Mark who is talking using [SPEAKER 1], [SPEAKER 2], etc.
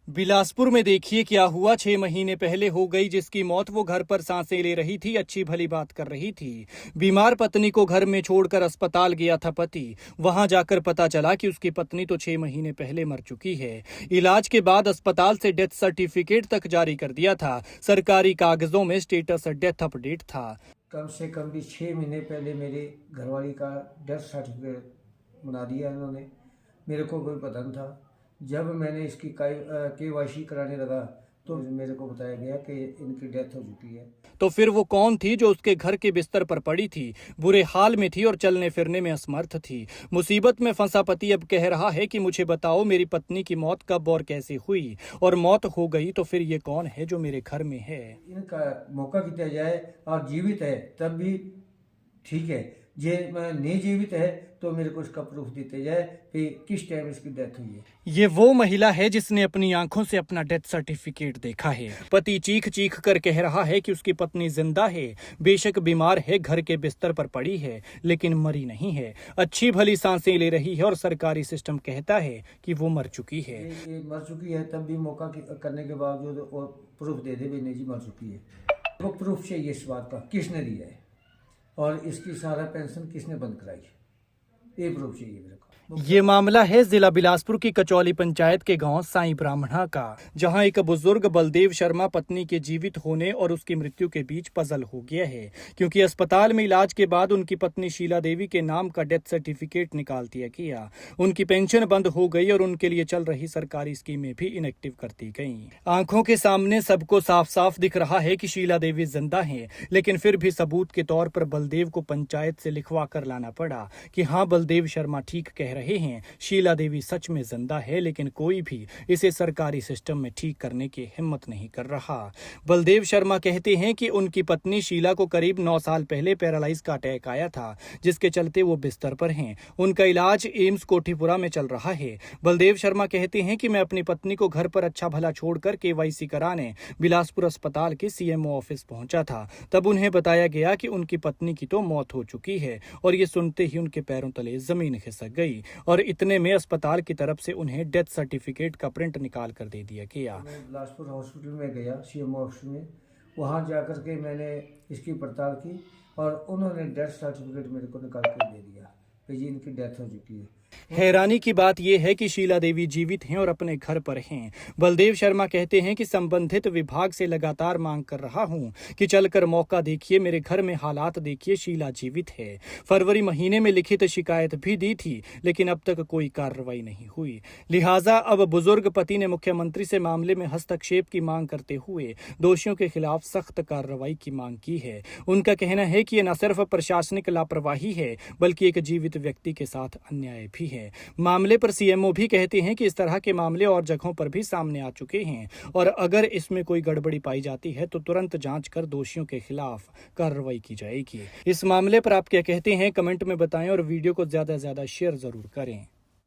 [SPEAKER 1] बिलासपुर में देखिए क्या हुआ। 6 महीने पहले हो गई जिसकी मौत, वो घर पर सांसें ले रही थी, अच्छी भली बात कर रही थी। बीमार पत्नी को घर में छोड़कर अस्पताल गया था पति। वहां जाकर पता चला कि उसकी पत्नी तो 6 महीने पहले मर चुकी है। इलाज के बाद अस्पताल से डेथ सर्टिफिकेट तक जारी कर दिया था। सरकारी कागजों में स्टेटस डेथ अपडेट था।
[SPEAKER 2] कम से कम भी 6 महीने पहले मेरे घरवाली का डेथ सर्टिफिकेट बना दिया इन्होंने। मेरे को कोई पता नहीं था। जब मैंने इसकी KYC कराने लगा तो मेरे को बताया गया कि इनकी डेथ हो चुकी है।
[SPEAKER 1] तो फिर वो कौन थी जो उसके घर के बिस्तर पर पड़ी थी, बुरे हाल में थी और चलने फिरने में असमर्थ थी। मुसीबत में फंसा पति अब कह रहा है कि मुझे बताओ मेरी पत्नी की मौत कब और कैसे हुई, और मौत हो गई तो फिर ये कौन है जो मेरे घर में है।
[SPEAKER 2] इनका मौका किया जाए और जीवित है तब भी ठीक है, जे नहीं जीवित है तो मेरे को इसका प्रूफ देते जाए कि किस टाइम इसकी डेथ हुई है।
[SPEAKER 1] ये वो महिला है जिसने अपनी आंखों से अपना डेथ सर्टिफिकेट देखा है। पति चीख चीख कर कह रहा है कि उसकी पत्नी जिंदा है, बेशक बीमार है, घर के बिस्तर पर पड़ी है, लेकिन मरी नहीं है, अच्छी भली सांसें ले रही है और सरकारी सिस्टम कहता है कि वो मर चुकी है।
[SPEAKER 2] ये मर चुकी है तब भी मौका करने के बावजूद वो प्रूफ दे दे नहीं जी मर चुकी है। वो प्रूफ चाहिए इस बात का किसने दिया है और इसकी सारा पेंशन किसने बंद कराई, ये प्रूफ चाहिए मेरे को।
[SPEAKER 1] ये मामला है जिला बिलासपुर की कचौली पंचायत के गांव साई ब्राह्मणा का, जहां एक बुजुर्ग बलदेव शर्मा पत्नी के जीवित होने और उसकी मृत्यु के बीच पजल हो गया है, क्योंकि अस्पताल में इलाज के बाद उनकी पत्नी शीला देवी के नाम का डेथ सर्टिफिकेट निकाल दिया गया। उनकी पेंशन बंद हो गई और उनके लिए चल रही सरकारी स्कीमें भी इनएक्टिव कर दी गई। आंखों के सामने सबको साफ साफ दिख रहा है कि शीला देवी जिंदा है, लेकिन फिर भी सबूत के तौर पर बलदेव को पंचायत से लिखवा कर लाना पड़ा कि हाँ बलदेव शर्मा ठीक कह रहे हैं, शीला देवी सच में जिंदा है, लेकिन कोई भी इसे सरकारी सिस्टम में ठीक करने की हिम्मत नहीं कर रहा। बलदेव शर्मा कहते हैं कि उनकी पत्नी शीला को करीब 9 साल पहले पैरालाइज का अटैक आया था, जिसके चलते वो बिस्तर पर हैं। उनका इलाज एम्स कोठीपुरा में चल रहा है। बलदेव शर्मा कहते हैं कि मैं अपनी पत्नी को घर पर अच्छा भला छोड़कर KYC कराने बिलासपुर अस्पताल के CMO ऑफिस पहुंचा था। तब उन्हें बताया गया कि उनकी पत्नी की तो मौत हो चुकी है, और ये सुनते ही उनके पैरों तले जमीन खिसक गई और इतने में अस्पताल की तरफ से उन्हें डेथ सर्टिफिकेट का प्रिंट निकाल कर दे दिया गया।
[SPEAKER 2] मैं बिलासपुर हॉस्पिटल में गया CMO ऑफिस में, वहाँ जाकर के मैंने इसकी पड़ताल की और उन्होंने डेथ सर्टिफिकेट मेरे को निकाल कर दे दिया कि जी इनकी डेथ हो चुकी है।
[SPEAKER 1] हैरानी की बात यह है कि शीला देवी जीवित हैं और अपने घर पर हैं। बलदेव शर्मा कहते हैं कि संबंधित विभाग से लगातार मांग कर रहा हूं कि चलकर मौका देखिए, मेरे घर में हालात देखिए, शीला जीवित है। फरवरी महीने में लिखित शिकायत भी दी थी, लेकिन अब तक कोई कार्रवाई नहीं हुई। लिहाजा अब बुजुर्ग पति ने मुख्यमंत्री से मामले में हस्तक्षेप की मांग करते हुए दोषियों के खिलाफ सख्त कार्रवाई की मांग की है। उनका कहना है कि यह न सिर्फ प्रशासनिक लापरवाही है, बल्कि एक जीवित व्यक्ति के साथ अन्याय भी है। मामले पर CMO भी कहते हैं कि इस तरह के मामले और जगहों पर भी सामने आ चुके हैं, और अगर इसमें कोई गड़बड़ी पाई जाती है तो तुरंत जांच कर दोषियों के खिलाफ कार्रवाई की जाएगी। इस मामले पर आप क्या कहते हैं, कमेंट में बताएं और वीडियो को ज्यादा से ज्यादा शेयर जरूर करें।